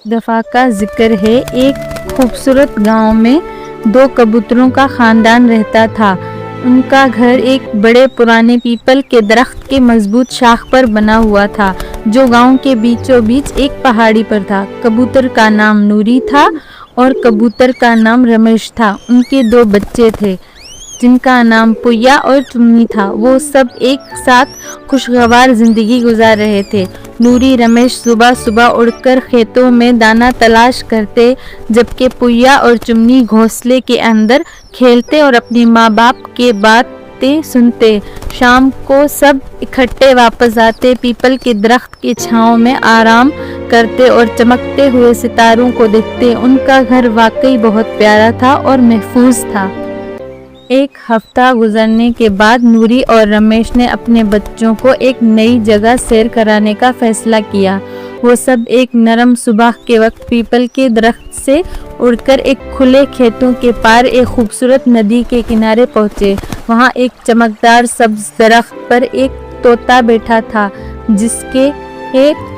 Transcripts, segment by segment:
دفعہ کا ذکر ہے۔ ایک خوبصورت گاؤں میں 2 کبوتروں کا خاندان رہتا تھا۔ ان کا گھر ایک بڑے پرانے پیپل کے درخت کے مضبوط شاخ پر بنا ہوا تھا جو گاؤں کے بیچوں بیچ ایک پہاڑی پر تھا۔ کبوتر کا نام نوری تھا اور کبوتر کا نام رمیش تھا۔ ان کے 2 بچے تھے جن کا نام پویا اور چمنی تھا۔ وہ سب ایک ساتھ خوشگوار زندگی گزار رہے تھے۔ نوری رمیش صبح صبح اڑ کر کھیتوں میں دانا تلاش کرتے جبکہ پویا اور چمنی گھونسلے کے اندر کھیلتے اور اپنے ماں باپ کے باتیں سنتے۔ شام کو سب اکٹھے واپس آتے، پیپل کے درخت کی چھاؤں میں آرام کرتے اور چمکتے ہوئے ستاروں کو دیکھتے۔ ان کا گھر واقعی بہت پیارا تھا اور محفوظ تھا۔ ایک ہفتہ گزرنے کے بعد نوری اور رمیش نے اپنے بچوں کو ایک نئی جگہ سیر کرانے کا فیصلہ کیا۔ وہ سب ایک نرم صبح کے وقت پیپل کے درخت سے اڑ کر ایک کھلے کھیتوں کے پار ایک خوبصورت ندی کے کنارے پہنچے۔ وہاں ایک چمکدار سبز درخت پر ایک طوطا بیٹھا تھا جس کے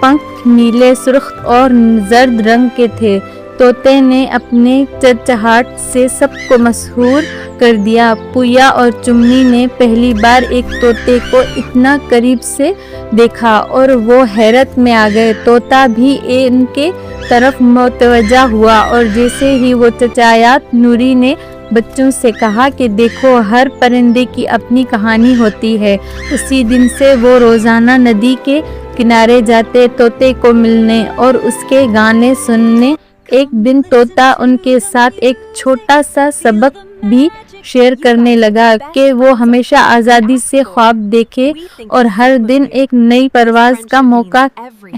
پنکھ نیلے، سرخ اور زرد رنگ کے تھے۔ طوطے نے اپنے چہچہاہٹ سے سب کو مسحور کر دیا۔ پویا اور چمنی نے پہلی بار ایک طوطے کو اتنا قریب سے دیکھا اور وہ حیرت میں آ گئے۔ طوطا بھی ان کے طرف متوجہ ہوا اور جیسے ہی وہ چچایا، نوری نے بچوں سے کہا کہ دیکھو، ہر پرندے کی اپنی کہانی ہوتی ہے۔ اسی دن سے وہ روزانہ ندی کے کنارے جاتے طوطے کو ملنے اور اس کے گانے سننے۔ ایک دن طوطا ان کے ساتھ ایک چھوٹا سا سبق بھی شیئر کرنے لگا کہ وہ ہمیشہ آزادی سے خواب دیکھے اور ہر دن ایک نئی پرواز کا موقع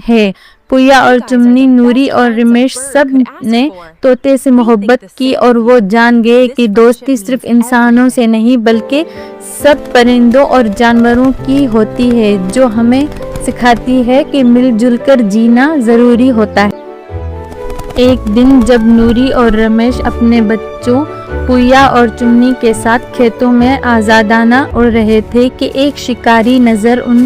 ہے۔ پویا اور چمنی، نوری اور رمیش سب نے طوطے سے محبت کی اور وہ جان گئے کہ دوستی صرف انسانوں سے نہیں بلکہ سب پرندوں اور جانوروں کی ہوتی ہے، جو ہمیں سکھاتی ہے کہ مل جل کر جینا ضروری ہوتا ہے۔ ایک دن جب نوری اور رمیش اپنے بچوں پویا اور چمنی کے ساتھ کھیتوں میں آزادانہ اڑ رہے تھے کہ ایک شکاری نظر ان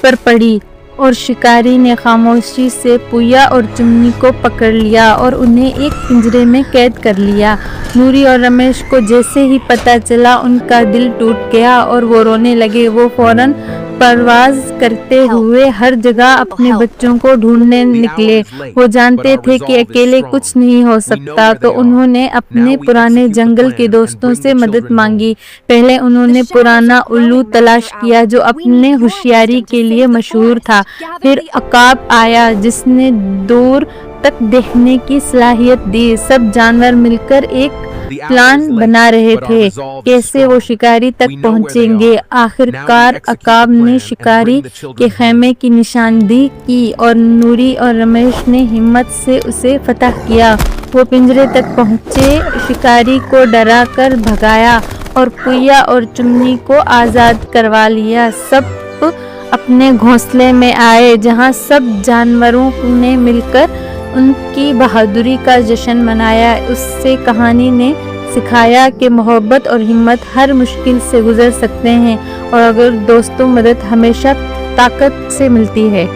پر پڑی اور شکاری نے خاموشی سے پویا اور چمنی کو پکڑ لیا اور انہیں ایک پنجرے میں قید کر لیا۔ نوری اور رمیش کو جیسے ہی پتہ چلا، ان کا دل ٹوٹ گیا اور وہ رونے لگے۔ وہ فوراً پرواز کرتے ہوئے ہر جگہ اپنے بچوں کو ڈھونڈنے نکلے۔ وہ جانتے تھے کہ اکیلے کچھ نہیں ہو سکتا، تو انہوں نے اپنے پرانے جنگل کے دوستوں سے مدد مانگی۔ پہلے انہوں نے پرانا الو تلاش کیا جو اپنے ہوشیاری کے لیے مشہور تھا۔ پھر عقاب آیا جس نے دور تک دیکھنے کی صلاحیت دی۔ سب جانور مل کر ایک پلان بنا رہے تھے کیسے وہ شکاری تک پہنچیں گے۔ آخر کار عقاب نے شکاری کے خیمے کی نشاندہی کی اور نوری اور رمیش نے ہمت سے اسے فتح کیا۔ وہ پنجرے تک پہنچے، شکاری کو ڈرا کر بھگایا اور پویا اور چمنی کو آزاد کروا لیا۔ سب اپنے گھونسلے میں آئے جہاں سب جانوروں نے مل کر ان کی بہادری کا جشن منایا۔ اس سے کہانی نے سکھایا کہ محبت اور ہمت ہر مشکل سے گزر سکتے ہیں اور اگر دوستوں مدد ہمیشہ طاقت سے ملتی ہے۔